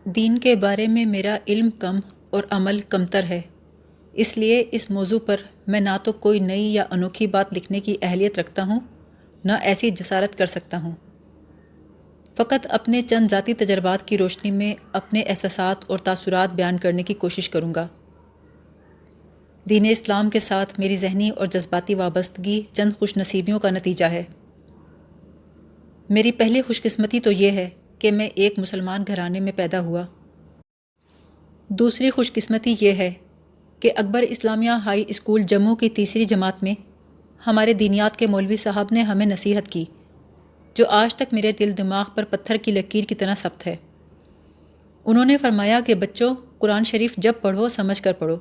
دین کے بارے میں میرا علم کم اور عمل کمتر ہے، اس لیے اس موضوع پر میں نہ تو کوئی نئی یا انوکھی بات لکھنے کی اہلیت رکھتا ہوں، نہ ایسی جسارت کر سکتا ہوں۔ فقط اپنے چند ذاتی تجربات کی روشنی میں اپنے احساسات اور تاثرات بیان کرنے کی کوشش کروں گا۔ دین اسلام کے ساتھ میری ذہنی اور جذباتی وابستگی چند خوش نصیبیوں کا نتیجہ ہے۔ میری پہلی خوش قسمتی تو یہ ہے کہ میں ایک مسلمان گھرانے میں پیدا ہوا۔ دوسری خوش قسمتی یہ ہے کہ اکبر اسلامیہ ہائی اسکول جموں کی تیسری جماعت میں ہمارے دینیات کے مولوی صاحب نے ہمیں نصیحت کی، جو آج تک میرے دل دماغ پر پتھر کی لکیر کی طرح ثبت ہے۔ انہوں نے فرمایا کہ بچوں، قرآن شریف جب پڑھو سمجھ کر پڑھو۔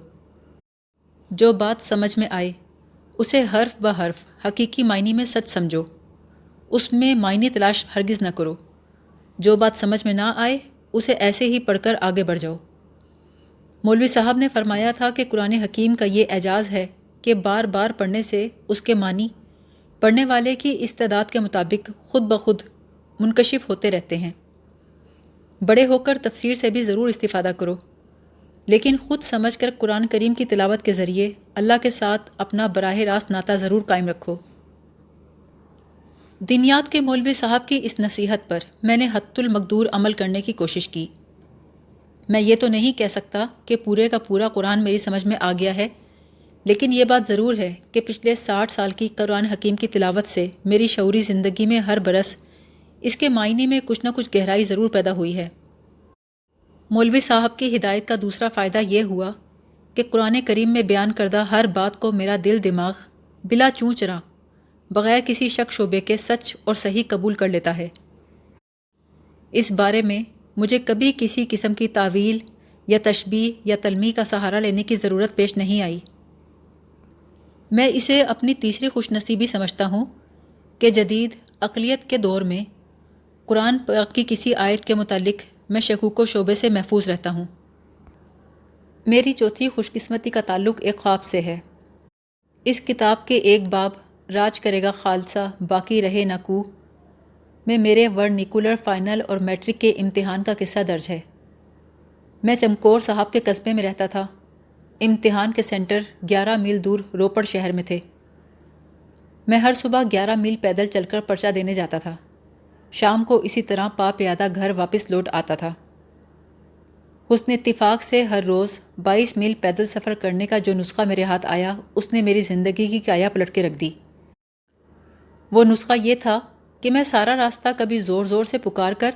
جو بات سمجھ میں آئے اسے حرف بہ حرف حقیقی معنی میں سچ سمجھو، اس میں معنی تلاش ہرگز نہ کرو۔ جو بات سمجھ میں نہ آئے اسے ایسے ہی پڑھ کر آگے بڑھ جاؤ۔ مولوی صاحب نے فرمایا تھا کہ قرآن حکیم کا یہ اعجاز ہے کہ بار بار پڑھنے سے اس کے معنی پڑھنے والے کی استعداد کے مطابق خود بخود منکشف ہوتے رہتے ہیں۔ بڑے ہو کر تفسیر سے بھی ضرور استفادہ کرو، لیکن خود سمجھ کر قرآن کریم کی تلاوت کے ذریعے اللہ کے ساتھ اپنا براہ راست ناطہ ضرور قائم رکھو۔ دینیات کے مولوی صاحب کی اس نصیحت پر میں نے حد المقدور عمل کرنے کی کوشش کی۔ میں یہ تو نہیں کہہ سکتا کہ پورے کا پورا قرآن میری سمجھ میں آ گیا ہے، لیکن یہ بات ضرور ہے کہ پچھلے 60 سال کی قرآن حکیم کی تلاوت سے میری شعوری زندگی میں ہر برس اس کے معنی میں کچھ نہ کچھ گہرائی ضرور پیدا ہوئی ہے۔ مولوی صاحب کی ہدایت کا دوسرا فائدہ یہ ہوا کہ قرآن کریم میں بیان کردہ ہر بات کو میرا دل دماغ بلا چوں چرا بغیر کسی شک شبے کے سچ اور صحیح قبول کر لیتا ہے۔ اس بارے میں مجھے کبھی کسی قسم کی تعویل یا تشبیہ یا تلمیح کا سہارا لینے کی ضرورت پیش نہیں آئی۔ میں اسے اپنی تیسری خوش نصیبی سمجھتا ہوں کہ جدید عقلیت کے دور میں قرآن پاک کی کسی آیت کے متعلق میں شکوک و شبے سے محفوظ رہتا ہوں۔ میری چوتھی خوش قسمتی کا تعلق ایک خواب سے ہے۔ اس کتاب کے ایک باب راج کرے گا خالصہ باقی رہے نہ کوہ میں میرے ورنیکولر فائنل اور میٹرک کے امتحان کا قصہ درج ہے۔ میں چمکور صاحب کے قصبے میں رہتا تھا۔ امتحان کے سینٹر 11 میل دور روپڑ شہر میں تھے۔ میں ہر صبح 11 میل پیدل چل کر پرچہ دینے جاتا تھا۔ شام کو اسی طرح پا پیادہ گھر واپس لوٹ آتا تھا۔ حسن اتفاق سے ہر روز 22 میل پیدل سفر کرنے کا جو نسخہ میرے ہاتھ آیا، اس نے میری زندگی کی کایا پلٹ کے رکھ دی۔ وہ نسخہ یہ تھا کہ میں سارا راستہ کبھی زور زور سے پکار کر،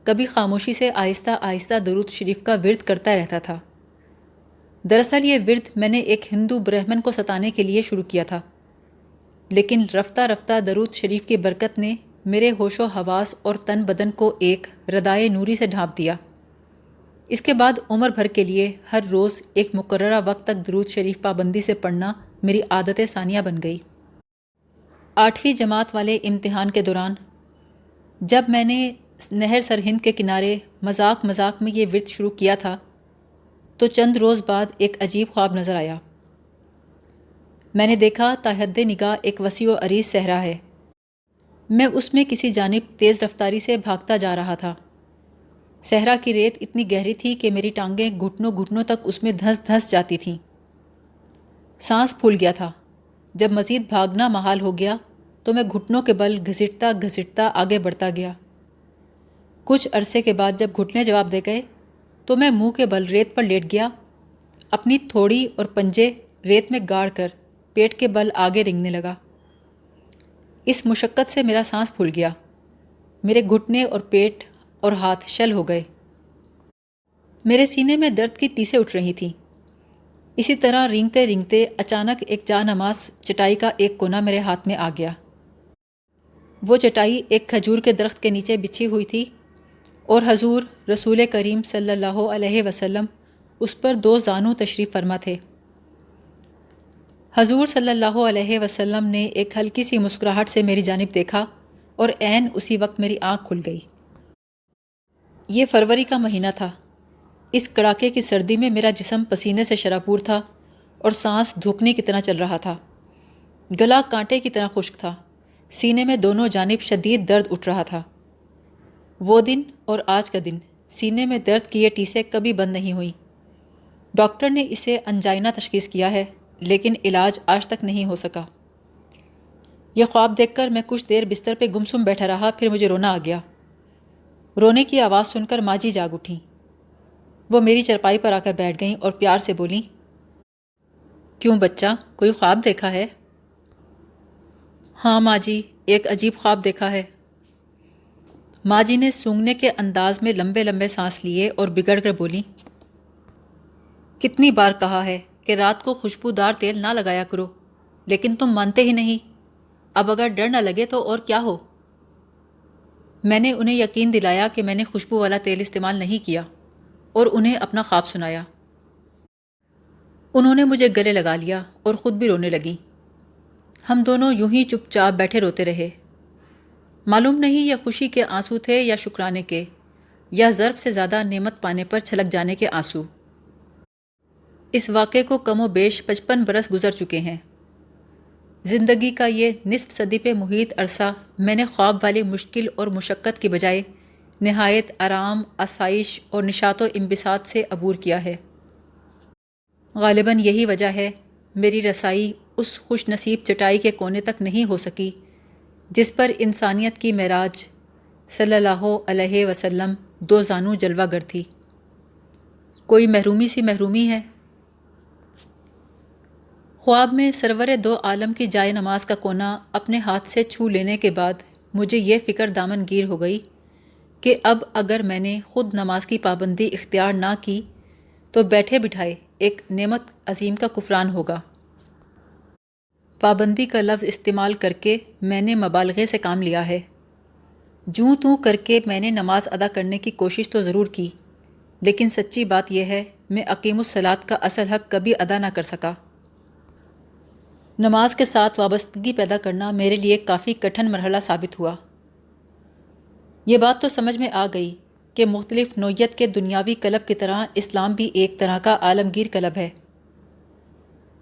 کبھی خاموشی سے آہستہ آہستہ درود شریف کا ورد کرتا رہتا تھا۔ دراصل یہ ورد میں نے ایک ہندو برہمن کو ستانے کے لیے شروع کیا تھا، لیکن رفتہ رفتہ درود شریف کی برکت نے میرے ہوش و حواس اور تن بدن کو ایک ردائے نوری سے ڈھانپ دیا۔ اس کے بعد عمر بھر کے لیے ہر روز ایک مقررہ وقت تک درود شریف پابندی سے پڑھنا میری عادت ثانیہ بن گئی۔ 8ویں جماعت والے امتحان کے دوران جب میں نے نہر سرہند کے کنارے مذاق مذاق میں یہ ورد شروع کیا تھا تو چند روز بعد ایک عجیب خواب نظر آیا۔ میں نے دیکھا تا حد نگاہ ایک وسیع و عریض صحرا ہے۔ میں اس میں کسی جانب تیز رفتاری سے بھاگتا جا رہا تھا۔ صحرا کی ریت اتنی گہری تھی کہ میری ٹانگیں گھٹنوں گھٹنوں تک اس میں دھنس دھنس جاتی تھیں۔ سانس پھول گیا تھا۔ جب مزید بھاگنا محال ہو گیا تو میں گھٹنوں کے بل گھسٹتا گھسٹتا آگے بڑھتا گیا۔ کچھ عرصے کے بعد جب گھٹنے جواب دے گئے تو میں منہ کے بل ریت پر لیٹ گیا، اپنی تھوڑی اور پنجے ریت میں گاڑ کر پیٹ کے بل آگے رنگنے لگا۔ اس مشقت سے میرا سانس پھول گیا۔ میرے گھٹنے اور پیٹ اور ہاتھ شل ہو گئے۔ میرے سینے میں درد کی ٹیسیں اٹھ رہی تھیں۔ اسی طرح رینگتے رینگتے اچانک ایک جا نماز چٹائی کا ایک کونا میرے ہاتھ میں آ گیا۔ وہ چٹائی ایک کھجور کے درخت کے نیچے بچھی ہوئی تھی اور حضور رسول کریم صلی اللہ علیہ وسلم اس پر 2 زانو تشریف فرما تھے۔ حضور صلی اللہ علیہ وسلم نے ایک ہلکی سی مسکراہٹ سے میری جانب دیکھا اور عین اسی وقت میری آنکھ کھل گئی۔ یہ فروری کا مہینہ تھا۔ اس کڑاکے کی سردی میں میرا جسم پسینے سے شراپور تھا اور سانس دھوکنے کی طرح چل رہا تھا۔ گلا کانٹے کی طرح خشک تھا۔ سینے میں دونوں جانب شدید درد اٹھ رہا تھا۔ وہ دن اور آج کا دن سینے میں درد کی یہ ٹیسیں کبھی بند نہیں ہوئیں۔ ڈاکٹر نے اسے انجائنا تشخیص کیا ہے، لیکن علاج آج تک نہیں ہو سکا۔ یہ خواب دیکھ کر میں کچھ دیر بستر پہ گمسم بیٹھا رہا، پھر مجھے رونا آ گیا۔ رونے کی آواز سن کر ماں جی جاگ اٹھیں۔ وہ میری چرپائی پر آ کر بیٹھ گئیں اور پیار سے بولیں، کیوں بچہ، کوئی خواب دیکھا ہے؟ ہاں ماں جی، ایک عجیب خواب دیکھا ہے۔ ماں جی نے سونگنے کے انداز میں لمبے لمبے سانس لیے اور بگڑ کر بولیں، کتنی بار کہا ہے کہ رات کو خوشبودار تیل نہ لگایا کرو، لیکن تم مانتے ہی نہیں۔ اب اگر ڈر نہ لگے تو اور کیا ہو؟ میں نے انہیں یقین دلایا کہ میں نے خوشبو والا تیل استعمال نہیں کیا اور انہیں اپنا خواب سنایا۔ انہوں نے مجھے گلے لگا لیا اور خود بھی رونے لگیں۔ ہم دونوں یوں ہی چپ چاپ بیٹھے روتے رہے۔ معلوم نہیں یہ خوشی کے آنسو تھے یا شکرانے کے، یا ظرف سے زیادہ نعمت پانے پر چھلک جانے کے آنسو۔ اس واقعے کو کم و بیش 55 برس گزر چکے ہیں۔ زندگی کا یہ نصف صدی پہ محیط عرصہ میں نے خواب والی مشکل اور مشقت کی بجائے نہایت آرام، آسائش اور نشاط و انبساط سے عبور کیا ہے۔ غالباً یہی وجہ ہے میری رسائی اس خوش نصیب چٹائی کے کونے تک نہیں ہو سکی جس پر انسانیت کی معراج صلی اللہ علیہ وسلم دو زانو جلوہ گر تھی۔ کوئی محرومی سی محرومی ہے۔ خواب میں سرور دو عالم کی جائے نماز کا کونا اپنے ہاتھ سے چھو لینے کے بعد مجھے یہ فکر دامن گیر ہو گئی کہ اب اگر میں نے خود نماز کی پابندی اختیار نہ کی تو بیٹھے بٹھائے ایک نعمت عظیم کا کفران ہوگا۔ پابندی کا لفظ استعمال کر کے میں نے مبالغے سے کام لیا ہے۔ جوں توں کر کے میں نے نماز ادا کرنے کی کوشش تو ضرور کی، لیکن سچی بات یہ ہے میں اقیم الصلاۃ کا اصل حق کبھی ادا نہ کر سکا۔ نماز کے ساتھ وابستگی پیدا کرنا میرے لیے کافی کٹھن مرحلہ ثابت ہوا۔ یہ بات تو سمجھ میں آ گئی کہ مختلف نوعیت کے دنیاوی کلب کی طرح اسلام بھی ایک طرح کا عالمگیر کلب ہے۔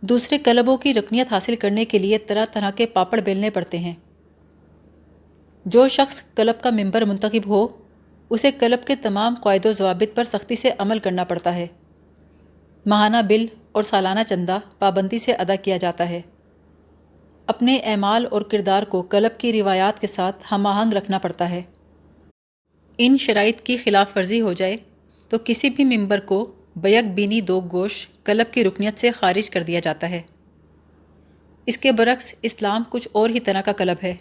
دوسرے کلبوں کی رکنیت حاصل کرنے کے لیے طرح طرح کے پاپڑ بیلنے پڑتے ہیں۔ جو شخص کلب کا ممبر منتخب ہو، اسے کلب کے تمام قواعد و ضوابط پر سختی سے عمل کرنا پڑتا ہے۔ ماہانہ بل اور سالانہ چندہ پابندی سے ادا کیا جاتا ہے۔ اپنے اعمال اور کردار کو کلب کی روایات کے ساتھ ہم آہنگ رکھنا پڑتا ہے۔ ان شرائط کی خلاف ورزی ہو جائے تو کسی بھی ممبر کو بیک بینی دو گوش کلب کی رکنیت سے خارج کر دیا جاتا ہے۔ اس کے برعکس اسلام کچھ اور ہی طرح کا کلب ہے۔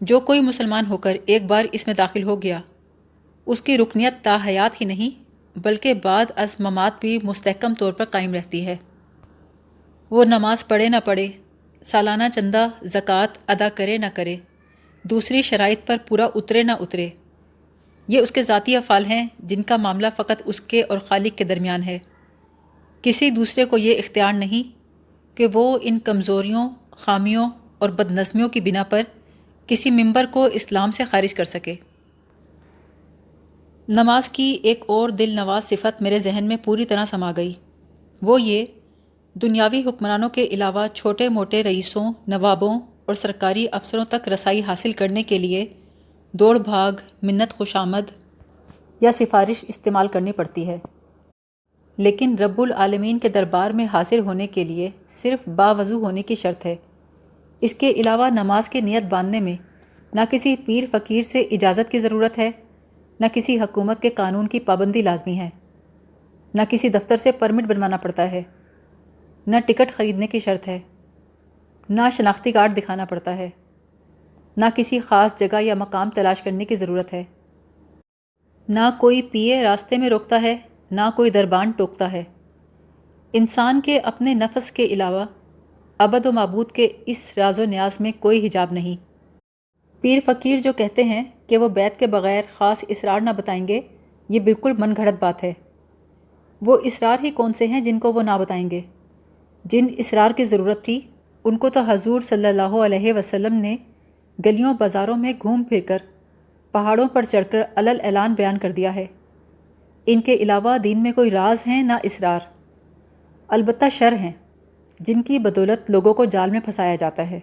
جو کوئی مسلمان ہو کر ایک بار اس میں داخل ہو گیا، اس کی رکنیت تا حیات ہی نہیں بلکہ بعد از ممات بھی مستحکم طور پر قائم رہتی ہے۔ وہ نماز پڑھے نہ پڑھے، سالانہ چندہ زکوٰۃ ادا کرے نہ کرے، دوسری شرائط پر پورا اترے نہ اترے، یہ اس کے ذاتی افعال ہیں جن کا معاملہ فقط اس کے اور خالق کے درمیان ہے۔ کسی دوسرے کو یہ اختیار نہیں کہ وہ ان کمزوریوں، خامیوں اور بدنظمیوں کی بنا پر کسی ممبر کو اسلام سے خارج کر سکے۔ نماز کی ایک اور دل نواز صفت میرے ذہن میں پوری طرح سما گئی، وہ یہ دنیاوی حکمرانوں کے علاوہ چھوٹے موٹے رئیسوں، نوابوں اور سرکاری افسروں تک رسائی حاصل کرنے کے لیے دوڑ بھاگ، منت خوشامد یا سفارش استعمال کرنی پڑتی ہے، لیکن رب العالمین کے دربار میں حاضر ہونے کے لیے صرف باوضو ہونے کی شرط ہے۔ اس کے علاوہ نماز کی نیت باندھنے میں نہ کسی پیر فقیر سے اجازت کی ضرورت ہے، نہ کسی حکومت کے قانون کی پابندی لازمی ہے، نہ کسی دفتر سے پرمٹ بنوانا پڑتا ہے، نہ ٹکٹ خریدنے کی شرط ہے، نہ شناختی کارڈ دکھانا پڑتا ہے، نہ کسی خاص جگہ یا مقام تلاش کرنے کی ضرورت ہے، نہ کوئی پیے راستے میں روکتا ہے، نہ کوئی دربان ٹوکتا ہے۔ انسان کے اپنے نفس کے علاوہ ابد و معبود کے اس راز و نیاز میں کوئی حجاب نہیں۔ پیر فقیر جو کہتے ہیں کہ وہ بیت کے بغیر خاص اسرار نہ بتائیں گے، یہ بالکل من گھڑت بات ہے۔ وہ اسرار ہی کون سے ہیں جن کو وہ نہ بتائیں گے؟ جن اسرار کی ضرورت تھی ان کو تو حضور صلی اللہ علیہ وسلم نے گلیوں بازاروں میں گھوم پھر کر، پہاڑوں پر چڑھ کر علل اعلان بیان کر دیا ہے۔ ان کے علاوہ دین میں کوئی راز ہیں نہ اسرار، البتہ شر ہیں جن کی بدولت لوگوں کو جال میں پھنسایا جاتا ہے۔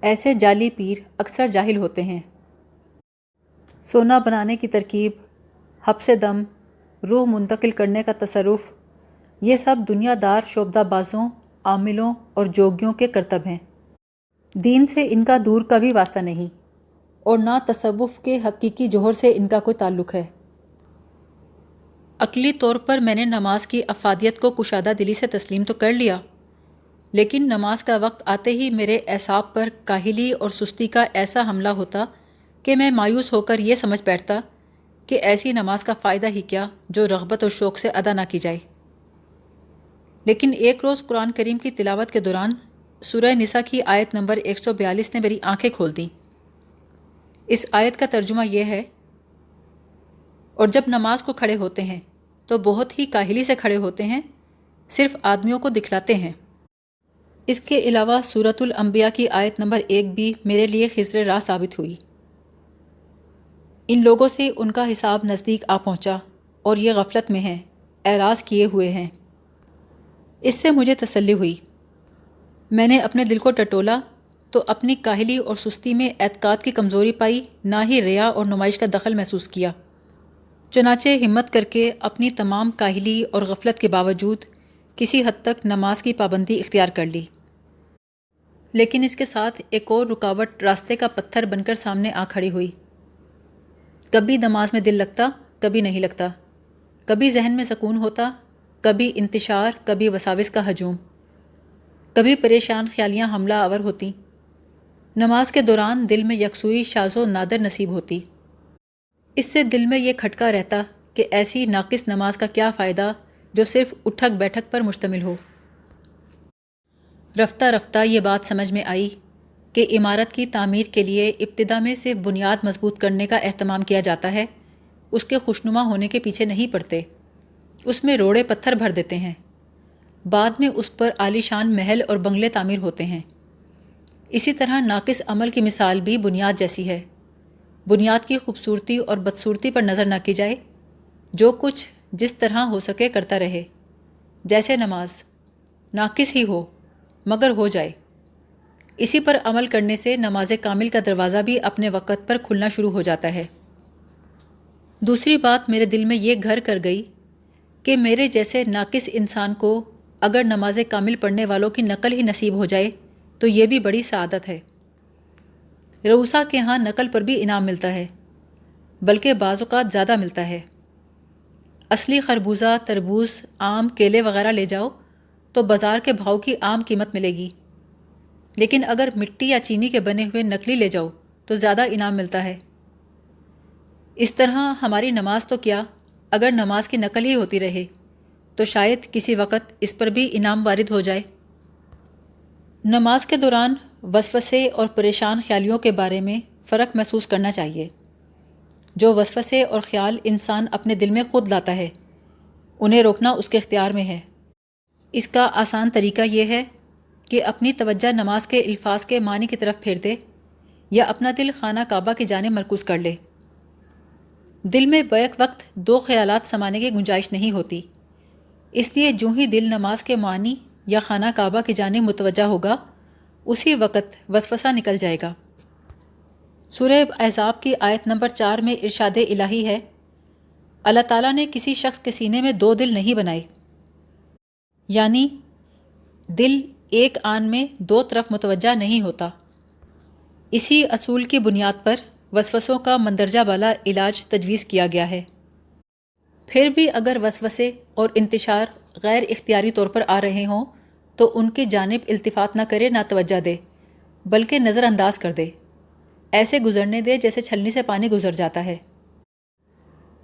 ایسے جعلی پیر اکثر جاہل ہوتے ہیں۔ سونا بنانے کی ترکیب، حبس دم، روح منتقل کرنے کا تصرف، یہ سب دنیا دار شعبدہ بازوں، عاملوں اور جوگیوں کے کرتب ہیں۔ دین سے ان کا دور کا بھی واسطہ نہیں، اور نہ تصوف کے حقیقی جوہر سے ان کا کوئی تعلق ہے۔ عقلی طور پر میں نے نماز کی افادیت کو کشادہ دلی سے تسلیم تو کر لیا، لیکن نماز کا وقت آتے ہی میرے اعصاب پر کاہلی اور سستی کا ایسا حملہ ہوتا کہ میں مایوس ہو کر یہ سمجھ بیٹھتا کہ ایسی نماز کا فائدہ ہی کیا جو رغبت اور شوق سے ادا نہ کی جائے۔ لیکن ایک روز قرآن کریم کی تلاوت کے دوران سورہ نساء کی آیت نمبر 142 نے میری آنکھیں کھول دیں۔ اس آیت کا ترجمہ یہ ہے، اور جب نماز کو کھڑے ہوتے ہیں تو بہت ہی کاہلی سے کھڑے ہوتے ہیں، صرف آدمیوں کو دکھلاتے ہیں۔ اس کے علاوہ سورۃ الانبیاء کی آیت نمبر 1 بھی میرے لیے خضر راہ ثابت ہوئی۔ ان لوگوں سے ان کا حساب نزدیک آ پہنچا اور یہ غفلت میں ہیں، اعراض کیے ہوئے ہیں۔ اس سے مجھے تسلی ہوئی۔ میں نے اپنے دل کو ٹٹولا تو اپنی کاہلی اور سستی میں اعتقاد کی کمزوری پائی، نہ ہی ریا اور نمائش کا دخل محسوس کیا۔ چنانچہ ہمت کر کے اپنی تمام کاہلی اور غفلت کے باوجود کسی حد تک نماز کی پابندی اختیار کر لی۔ لیکن اس کے ساتھ ایک اور رکاوٹ راستے کا پتھر بن کر سامنے آ کھڑی ہوئی۔ کبھی نماز میں دل لگتا، کبھی نہیں لگتا، کبھی ذہن میں سکون ہوتا، کبھی انتشار، کبھی وساوس کا ہجوم، کبھی پریشان خیالیاں حملہ آور ہوتی۔ نماز کے دوران دل میں یکسوئی شاذ و نادر نصیب ہوتی۔ اس سے دل میں یہ کھٹکا رہتا کہ ایسی ناقص نماز کا کیا فائدہ جو صرف اٹھک بیٹھک پر مشتمل ہو۔ رفتہ رفتہ یہ بات سمجھ میں آئی کہ عمارت کی تعمیر کے لیے ابتدا میں صرف بنیاد مضبوط کرنے کا اہتمام کیا جاتا ہے، اس کے خوشنما ہونے کے پیچھے نہیں پڑتے، اس میں روڑے پتھر بھر دیتے ہیں، بعد میں اس پر عالی شان محل اور بنگلے تعمیر ہوتے ہیں۔ اسی طرح ناقص عمل کی مثال بھی بنیاد جیسی ہے۔ بنیاد کی خوبصورتی اور بدصورتی پر نظر نہ کی جائے، جو کچھ جس طرح ہو سکے کرتا رہے، جیسے نماز ناقص ہی ہو مگر ہو جائے۔ اسی پر عمل کرنے سے نماز کامل کا دروازہ بھی اپنے وقت پر کھلنا شروع ہو جاتا ہے۔ دوسری بات میرے دل میں یہ گھر کر گئی کہ میرے جیسے ناقص انسان کو اگر نماز کامل پڑھنے والوں کی نقل ہی نصیب ہو جائے تو یہ بھی بڑی سعادت ہے۔ رؤسا کے ہاں نقل پر بھی انعام ملتا ہے، بلکہ بعض اوقات زیادہ ملتا ہے۔ اصلی خربوزہ، تربوز، آم، کیلے وغیرہ لے جاؤ تو بازار کے بھاؤ کی عام قیمت ملے گی، لیکن اگر مٹی یا چینی کے بنے ہوئے نکلی لے جاؤ تو زیادہ انعام ملتا ہے۔ اس طرح ہماری نماز تو کیا، اگر نماز کی نقل ہی ہوتی رہے تو شاید کسی وقت اس پر بھی انعام وارد ہو جائے۔ نماز کے دوران وسوسے اور پریشان خیالیوں کے بارے میں فرق محسوس کرنا چاہیے۔ جو وسوسے اور خیال انسان اپنے دل میں خود لاتا ہے، انہیں روکنا اس کے اختیار میں ہے۔ اس کا آسان طریقہ یہ ہے کہ اپنی توجہ نماز کے الفاظ کے معنی کی طرف پھیر دے یا اپنا دل خانہ کعبہ کی جانب مرکوز کر لے۔ دل میں بیک وقت دو خیالات سمانے کی گنجائش نہیں ہوتی، اس لیے جو ہی دل نماز کے معنی یا خانہ کعبہ کی جانب متوجہ ہوگا، اسی وقت وسوسہ نکل جائے گا۔ سورہ احزاب کی آیت نمبر 4 میں ارشاد الہی ہے، اللہ تعالیٰ نے کسی شخص کے سینے میں دو دل نہیں بنائے، یعنی دل ایک آن میں دو طرف متوجہ نہیں ہوتا۔ اسی اصول کی بنیاد پر وسوسوں کا مندرجہ بالا علاج تجویز کیا گیا ہے۔ پھر بھی اگر وسوسے اور انتشار غیر اختیاری طور پر آ رہے ہوں تو ان کی جانب التفات نہ کرے، نہ توجہ دے، بلکہ نظر انداز کر دے، ایسے گزرنے دے جیسے چھلنی سے پانی گزر جاتا ہے۔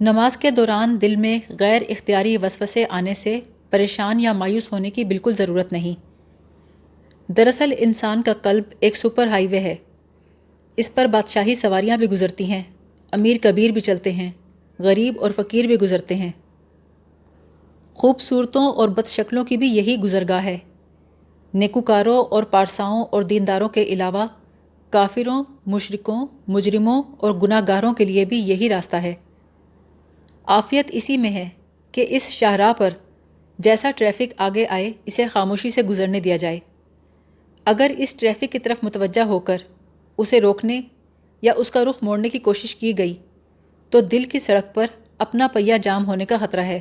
نماز کے دوران دل میں غیر اختیاری وسوسے آنے سے پریشان یا مایوس ہونے کی بالکل ضرورت نہیں۔ دراصل انسان کا قلب ایک سپر ہائی وے ہے، اس پر بادشاہی سواریاں بھی گزرتی ہیں، امیر کبیر بھی چلتے ہیں، غریب اور فقیر بھی گزرتے ہیں۔ خوبصورتوں اور بد شکلوں کی بھی یہی گزرگاہ ہے۔ نیکوکاروں اور پارساؤں اور دینداروں کے علاوہ کافروں، مشرکوں، مجرموں اور گناہ گاروں کے لیے بھی یہی راستہ ہے۔ عافیت اسی میں ہے کہ اس شاہراہ پر جیسا ٹریفک آگے آئے اسے خاموشی سے گزرنے دیا جائے۔ اگر اس ٹریفک کی طرف متوجہ ہو کر اسے روکنے یا اس کا رخ موڑنے کی کوشش کی گئی تو دل کی سڑک پر اپنا پہیہ جام ہونے کا خطرہ ہے۔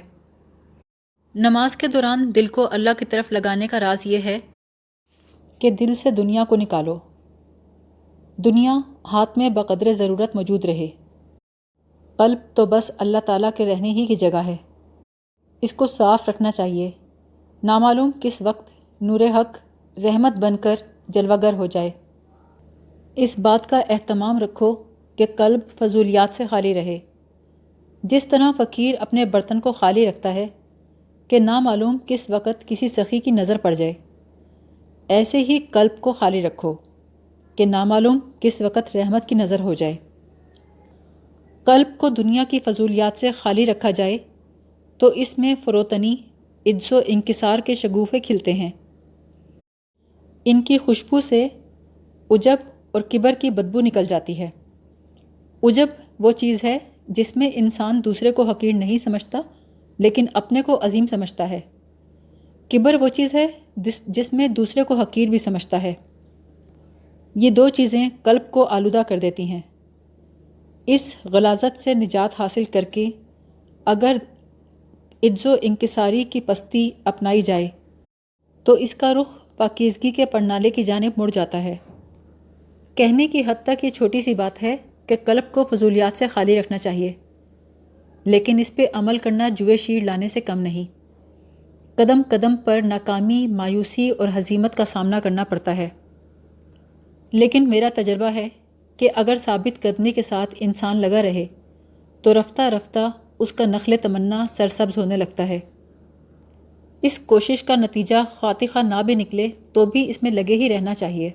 نماز کے دوران دل کو اللہ کی طرف لگانے کا راز یہ ہے کہ دل سے دنیا کو نکالو۔ دنیا ہاتھ میں بقدر ضرورت موجود رہے۔ قلب تو بس اللہ تعالیٰ کے رہنے ہی کی جگہ ہے۔ اس کو صاف رکھنا چاہیے، نامعلوم کس وقت نور حق رحمت بن کر جلوہ گر ہو جائے۔ اس بات کا اہتمام رکھو کہ قلب فضولیات سے خالی رہے، جس طرح فقیر اپنے برتن کو خالی رکھتا ہے کہ نامعلوم کس وقت کسی سخی کی نظر پڑ جائے، ایسے ہی قلب کو خالی رکھو کہ نامعلوم کس وقت رحمت کی نظر ہو جائے۔ قلب کو دنیا کی فضولیات سے خالی رکھا جائے تو اس میں فروتنی، عجز و انکسار کے شگوفے کھلتے ہیں۔ ان کی خوشبو سے عجب اور کبر کی بدبو نکل جاتی ہے۔ عجب وہ چیز ہے جس میں انسان دوسرے کو حقیر نہیں سمجھتا لیکن اپنے کو عظیم سمجھتا ہے۔ کبر وہ چیز ہے جس میں دوسرے کو حقیر بھی سمجھتا ہے۔ یہ دو چیزیں قلب کو آلودہ کر دیتی ہیں۔ اس غلاظت سے نجات حاصل کر کے اگر عجز و انکساری کی پستی اپنائی جائے تو اس کا رخ پاکیزگی کے پرنالے کی جانب مڑ جاتا ہے۔ کہنے کی حد تک یہ چھوٹی سی بات ہے کہ قلب کو فضولیات سے خالی رکھنا چاہیے، لیکن اس پہ عمل کرنا جوئے شیر لانے سے کم نہیں۔ قدم قدم پر ناکامی، مایوسی اور ہزیمت کا سامنا کرنا پڑتا ہے، لیکن میرا تجربہ ہے کہ اگر ثابت قدمی کے ساتھ انسان لگا رہے تو رفتہ رفتہ اس کا نخل تمنا سرسبز ہونے لگتا ہے۔ اس کوشش کا نتیجہ خاطر نہ بھی نکلے تو بھی اس میں لگے ہی رہنا چاہیے۔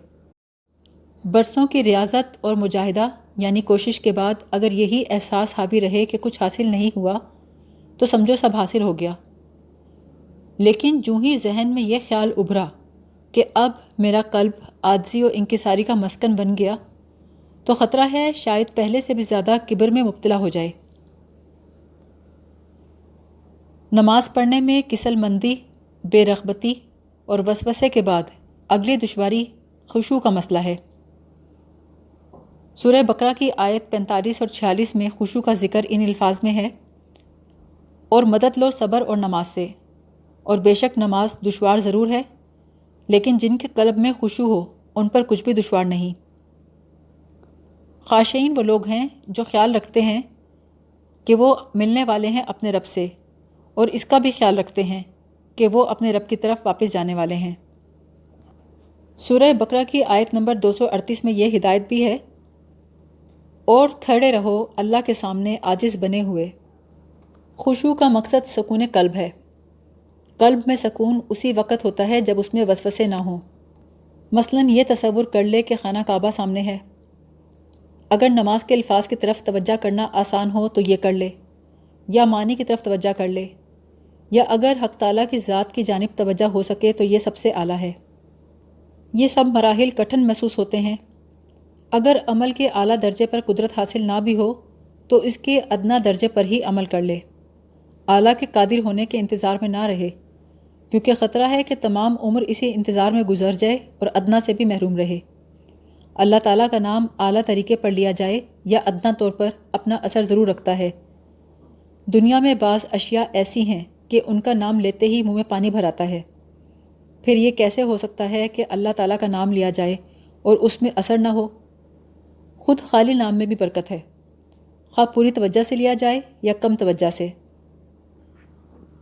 برسوں کی ریاضت اور مجاہدہ یعنی کوشش کے بعد اگر یہی احساس حاوی رہے کہ کچھ حاصل نہیں ہوا تو سمجھو سب حاصل ہو گیا۔ لیکن جو ہی ذہن میں یہ خیال ابھرا کہ اب میرا قلب عاجزی و انکساری کا مسکن بن گیا تو خطرہ ہے شاید پہلے سے بھی زیادہ کبر میں مبتلا ہو جائے۔ نماز پڑھنے میں کسل مندی، بے رغبتی اور وسوسے کے بعد اگلی دشواری خشوع کا مسئلہ ہے۔ سورہ بقرہ کی آیت 45 اور 46 میں خشوع کا ذکر ان الفاظ میں ہے، اور مدد لو صبر اور نماز سے، اور بے شک نماز دشوار ضرور ہے لیکن جن کے قلب میں خشوع ہو ان پر کچھ بھی دشوار نہیں۔ خاشعین وہ لوگ ہیں جو خیال رکھتے ہیں کہ وہ ملنے والے ہیں اپنے رب سے، اور اس کا بھی خیال رکھتے ہیں کہ وہ اپنے رب کی طرف واپس جانے والے ہیں۔ سورہ بقرہ کی آیت نمبر 238 میں یہ ہدایت بھی ہے، اور کھڑے رہو اللہ کے سامنے عاجز بنے ہوئے۔ خشوع کا مقصد سکون قلب ہے۔ قلب میں سکون اسی وقت ہوتا ہے جب اس میں وسوسے نہ ہوں۔ مثلاً یہ تصور کر لے کہ خانہ کعبہ سامنے ہے، اگر نماز کے الفاظ کی طرف توجہ کرنا آسان ہو تو یہ کر لے، یا معنی کی طرف توجہ کر لے، یا اگر حق تعالیٰ کی ذات کی جانب توجہ ہو سکے تو یہ سب سے اعلیٰ ہے۔ یہ سب مراحل کٹھن محسوس ہوتے ہیں۔ اگر عمل کے اعلیٰ درجے پر قدرت حاصل نہ بھی ہو تو اس کے ادنا درجے پر ہی عمل کر لے، اعلیٰ کے قادر ہونے کے انتظار میں نہ رہے، کیونکہ خطرہ ہے کہ تمام عمر اسی انتظار میں گزر جائے اور ادنا سے بھی محروم رہے۔ اللہ تعالیٰ کا نام اعلیٰ طریقے پر لیا جائے یا ادنا طور پر اپنا اثر ضرور رکھتا ہے۔ دنیا میں بعض اشیاء ایسی ہیں کہ ان کا نام لیتے ہی منہ میں پانی بھر آتا ہے، پھر یہ کیسے ہو سکتا ہے کہ اللہ تعالیٰ کا نام لیا جائے اور اس میں اثر نہ ہو؟ خود خالی نام میں بھی برکت ہے، خواہ پوری توجہ سے لیا جائے یا کم توجہ سے۔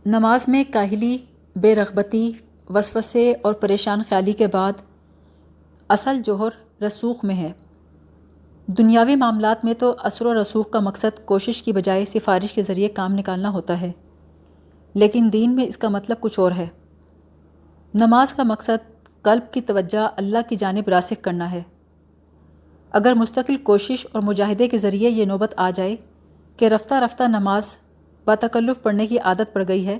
نماز میں کاہلی، بے رغبتی، وسوسے اور پریشان خیالی کے بعد اصل جوہر رسوخ میں ہے۔ دنیاوی معاملات میں تو اثر و رسوخ کا مقصد کوشش کی بجائے سفارش کے ذریعے کام نکالنا ہوتا ہے، لیکن دین میں اس کا مطلب کچھ اور ہے۔ نماز کا مقصد قلب کی توجہ اللہ کی جانب راسخ کرنا ہے۔ اگر مستقل کوشش اور مجاہدے کے ذریعے یہ نوبت آ جائے کہ رفتہ رفتہ نماز باتکلف پڑھنے کی عادت پڑ گئی ہے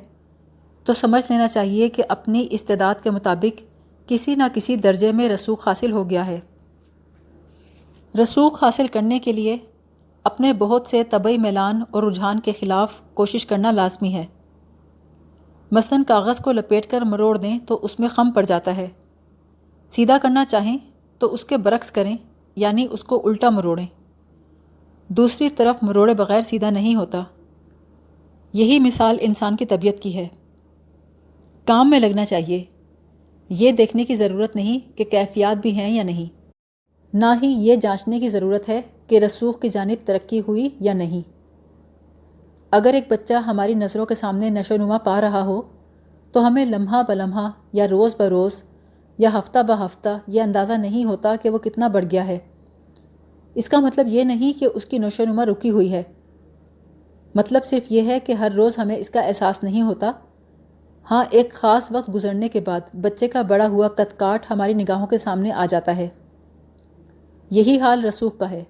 تو سمجھ لینا چاہیے کہ اپنی استعداد کے مطابق کسی نہ کسی درجے میں رسوخ حاصل ہو گیا ہے۔ رسوخ حاصل کرنے کے لیے اپنے بہت سے طبعی میلان اور رجحان کے خلاف کوشش کرنا لازمی ہے۔ مثلاً کاغذ کو لپیٹ کر مروڑ دیں تو اس میں خم پڑ جاتا ہے، سیدھا کرنا چاہیں تو اس کے برعکس کریں، یعنی اس کو الٹا مروڑیں۔ دوسری طرف مروڑے بغیر سیدھا نہیں ہوتا۔ یہی مثال انسان کی طبیعت کی ہے۔ کام میں لگنا چاہیے، یہ دیکھنے کی ضرورت نہیں کہ کیفیات بھی ہیں یا نہیں، نہ ہی یہ جانچنے کی ضرورت ہے کہ رسوخ کی جانب ترقی ہوئی یا نہیں۔ اگر ایک بچہ ہماری نظروں کے سامنے نشو و نما پا رہا ہو تو ہمیں لمحہ بلمحہ یا روز بروز یا ہفتہ بہ ہفتہ یہ اندازہ نہیں ہوتا کہ وہ کتنا بڑھ گیا ہے۔ اس کا مطلب یہ نہیں کہ اس کی نشو و نما رکی ہوئی ہے، مطلب صرف یہ ہے کہ ہر روز ہمیں اس کا احساس نہیں ہوتا۔ ہاں، ایک خاص وقت گزرنے کے بعد بچے کا بڑا ہوا قد کاٹ ہماری نگاہوں کے سامنے آ جاتا ہے۔ یہی حال رسوخ کا ہے۔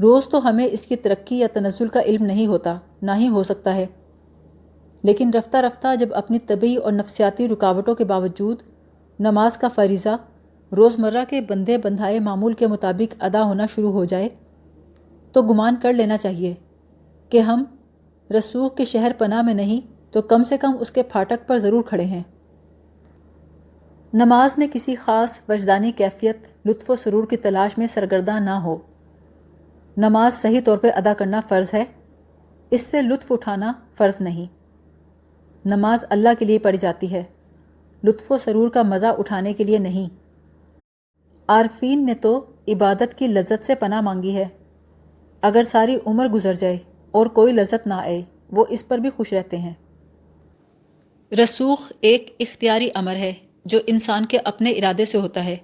روز تو ہمیں اس کی ترقی یا تنزل کا علم نہیں ہوتا، نہ ہی ہو سکتا ہے، لیکن رفتہ رفتہ جب اپنی طبعی اور نفسیاتی رکاوٹوں کے باوجود نماز کا فریضہ روزمرہ کے بندھے بندھائے معمول کے مطابق ادا ہونا شروع ہو جائے تو گمان کر لینا چاہیے کہ ہم رسوخ کے شہر پناہ میں نہیں تو کم سے کم اس کے پھاٹک پر ضرور کھڑے ہیں۔ نماز میں کسی خاص وجدانی کیفیت، لطف و سرور کی تلاش میں سرگرداں نہ ہو۔ نماز صحیح طور پہ ادا کرنا فرض ہے، اس سے لطف اٹھانا فرض نہیں۔ نماز اللہ کے لیے پڑھی جاتی ہے، لطف و سرور کا مزہ اٹھانے کے لیے نہیں۔ عارفین نے تو عبادت کی لذت سے پناہ مانگی ہے۔ اگر ساری عمر گزر جائے اور کوئی لذت نہ آئے، وہ اس پر بھی خوش رہتے ہیں۔ رسوخ ایک اختیاری امر ہے جو انسان کے اپنے ارادے سے ہوتا ہے۔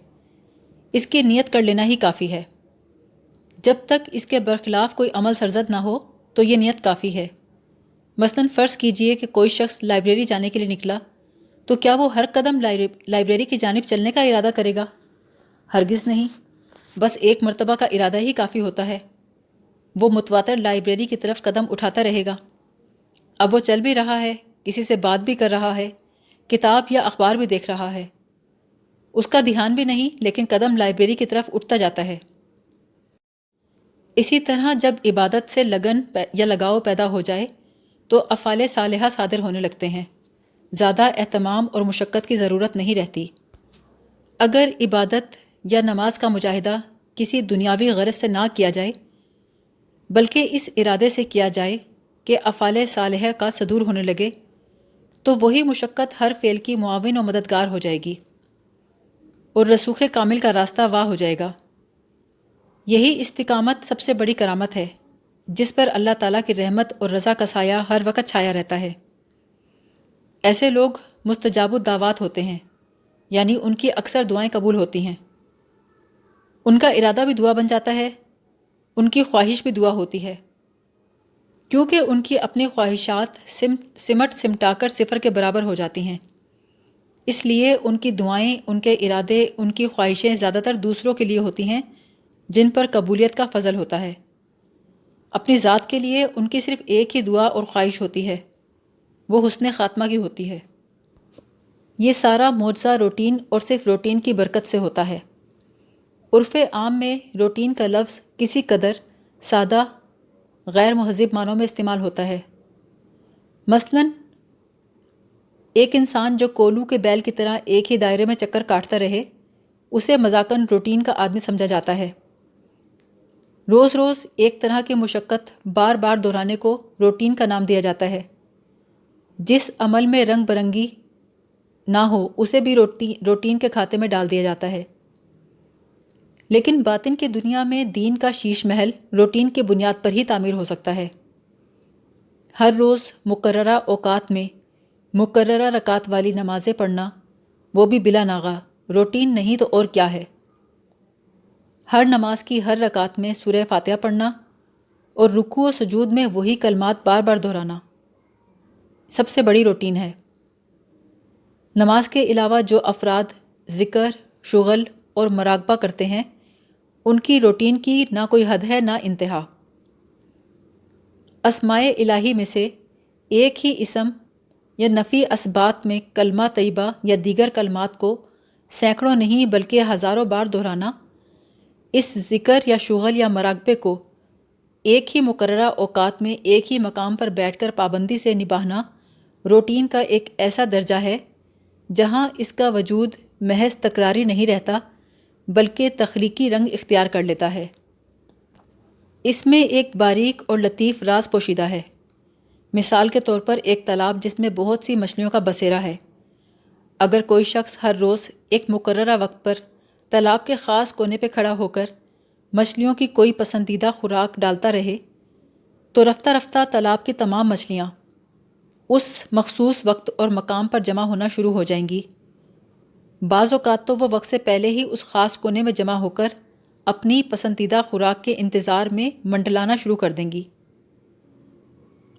اس کی نیت کر لینا ہی کافی ہے۔ جب تک اس کے برخلاف کوئی عمل سرزد نہ ہو تو یہ نیت کافی ہے۔ مثلاً فرض کیجئے کہ کوئی شخص لائبریری جانے کے لیے نکلا، تو کیا وہ ہر قدم لائبریری کی جانب چلنے کا ارادہ کرے گا؟ ہرگز نہیں، بس ایک مرتبہ کا ارادہ ہی کافی ہوتا ہے۔ وہ متواتر لائبریری کی طرف قدم اٹھاتا رہے گا۔ اب وہ چل بھی رہا ہے، کسی سے بات بھی کر رہا ہے، کتاب یا اخبار بھی دیکھ رہا ہے، اس کا دھیان بھی نہیں، لیکن قدم لائبریری کی طرف اٹھتا جاتا ہے۔ اسی طرح جب عبادت سے لگن یا لگاؤ پیدا ہو جائے تو افعال صالحہ صادر ہونے لگتے ہیں، زیادہ اہتمام اور مشقت کی ضرورت نہیں رہتی۔ اگر عبادت یا نماز کا مجاہدہ کسی دنیاوی غرض سے نہ کیا جائے بلکہ اس ارادے سے کیا جائے کہ افعال صالحہ کا صدور ہونے لگے، تو وہی مشقت ہر فعل کی معاون و مددگار ہو جائے گی اور رسوخ کامل کا راستہ واہ ہو جائے گا۔ یہی استقامت سب سے بڑی کرامت ہے، جس پر اللہ تعالیٰ کی رحمت اور رضا کا سایہ ہر وقت چھایا رہتا ہے۔ ایسے لوگ مستجاب الدعوات ہوتے ہیں، یعنی ان کی اکثر دعائیں قبول ہوتی ہیں۔ ان کا ارادہ بھی دعا بن جاتا ہے، ان کی خواہش بھی دعا ہوتی ہے، کیونکہ ان کی اپنی خواہشات سمٹ سمٹا کر صفر کے برابر ہو جاتی ہیں۔ اس لیے ان کی دعائیں، ان کے ارادے، ان کی خواہشیں زیادہ تر دوسروں کے لیے ہوتی ہیں جن پر قبولیت کا فضل ہوتا ہے۔ اپنی ذات کے لیے ان کی صرف ایک ہی دعا اور خواہش ہوتی ہے، وہ حسن خاتمہ کی ہوتی ہے۔ یہ سارا معجزہ روٹین اور صرف روٹین کی برکت سے ہوتا ہے۔ عرف عام میں روٹین کا لفظ کسی قدر سادہ، غیر مہذب معنوں میں استعمال ہوتا ہے۔ مثلاً ایک انسان جو کولو کے بیل کی طرح ایک ہی دائرے میں چکر کاٹتا رہے، اسے مذاقاً روٹین کا آدمی سمجھا جاتا ہے۔ روز روز ایک طرح کی مشقت بار بار دہرانے کو روٹین کا نام دیا جاتا ہے۔ جس عمل میں رنگ برنگی نہ ہو اسے بھی روٹین کے کھاتے میں ڈال دیا جاتا ہے۔ لیکن باطن کی دنیا میں دین کا شیش محل روٹین کی بنیاد پر ہی تعمیر ہو سکتا ہے۔ ہر روز مقررہ اوقات میں مقررہ رکعت والی نمازیں پڑھنا، وہ بھی بلا ناغہ، روٹین نہیں تو اور کیا ہے۔ ہر نماز کی ہر رکعت میں سورہ فاتحہ پڑھنا اور رکوع و سجود میں وہی کلمات بار بار دہرانا سب سے بڑی روٹین ہے۔ نماز کے علاوہ جو افراد ذکر، شغل اور مراقبہ کرتے ہیں، ان کی روٹین کی نہ کوئی حد ہے نہ انتہا۔ اسمائے الہی میں سے ایک ہی اسم یا نفی اسبات میں کلمہ طیبہ یا دیگر کلمات کو سینکڑوں نہیں بلکہ ہزاروں بار دہرانا، اس ذکر یا شغل یا مراقبے کو ایک ہی مقررہ اوقات میں ایک ہی مقام پر بیٹھ کر پابندی سے نبھانا روٹین کا ایک ایسا درجہ ہے جہاں اس کا وجود محض تکراری نہیں رہتا بلکہ تخلیقی رنگ اختیار کر لیتا ہے۔ اس میں ایک باریک اور لطیف راز پوشیدہ ہے۔ مثال کے طور پر ایک تالاب جس میں بہت سی مچھلیوں کا بسیرا ہے۔ اگر کوئی شخص ہر روز ایک مقررہ وقت پر تالاب کے خاص کونے پہ کھڑا ہو کر مچھلیوں کی کوئی پسندیدہ خوراک ڈالتا رہے تو رفتہ رفتہ تالاب کی تمام مچھلیاں اس مخصوص وقت اور مقام پر جمع ہونا شروع ہو جائیں گی۔ بعض اوقات تو وہ وقت سے پہلے ہی اس خاص کونے میں جمع ہو کر اپنی پسندیدہ خوراک کے انتظار میں منڈلانا شروع کر دیں گی۔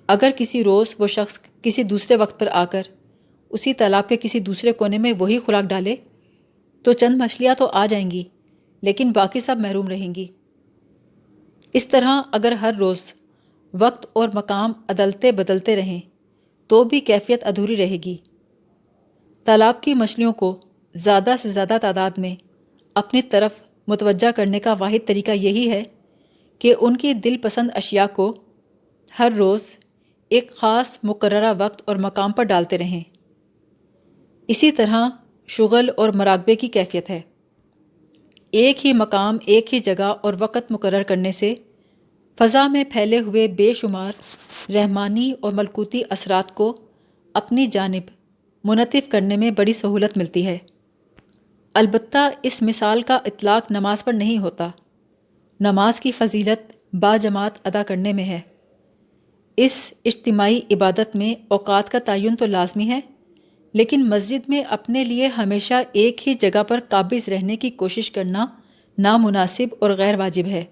اگر کسی روز وہ شخص کسی دوسرے وقت پر آ کر اسی تالاب کے کسی دوسرے کونے میں وہی خوراک ڈالے تو چند مچھلیاں تو آ جائیں گی لیکن باقی سب محروم رہیں گی۔ اس طرح اگر ہر روز وقت اور مقام عدلتے بدلتے رہیں تو بھی کیفیت ادھوری رہے گی۔ تالاب کی مچھلیوں کو زیادہ سے زیادہ تعداد میں اپنی طرف متوجہ کرنے کا واحد طریقہ یہی ہے کہ ان کی دل پسند اشیاء کو ہر روز ایک خاص مقررہ وقت اور مقام پر ڈالتے رہیں۔ اسی طرح شغل اور مراقبے کی کیفیت ہے۔ ایک ہی مقام، ایک ہی جگہ اور وقت مقرر کرنے سے فضا میں پھیلے ہوئے بے شمار رحمانی اور ملکوتی اثرات کو اپنی جانب منعطف کرنے میں بڑی سہولت ملتی ہے۔ البتہ اس مثال کا اطلاق نماز پر نہیں ہوتا۔ نماز کی فضیلت باجماعت ادا کرنے میں ہے۔ اس اجتماعی عبادت میں اوقات کا تعین تو لازمی ہے، لیکن مسجد میں اپنے لیے ہمیشہ ایک ہی جگہ پر قابض رہنے کی کوشش کرنا نامناسب اور غیر واجب ہے۔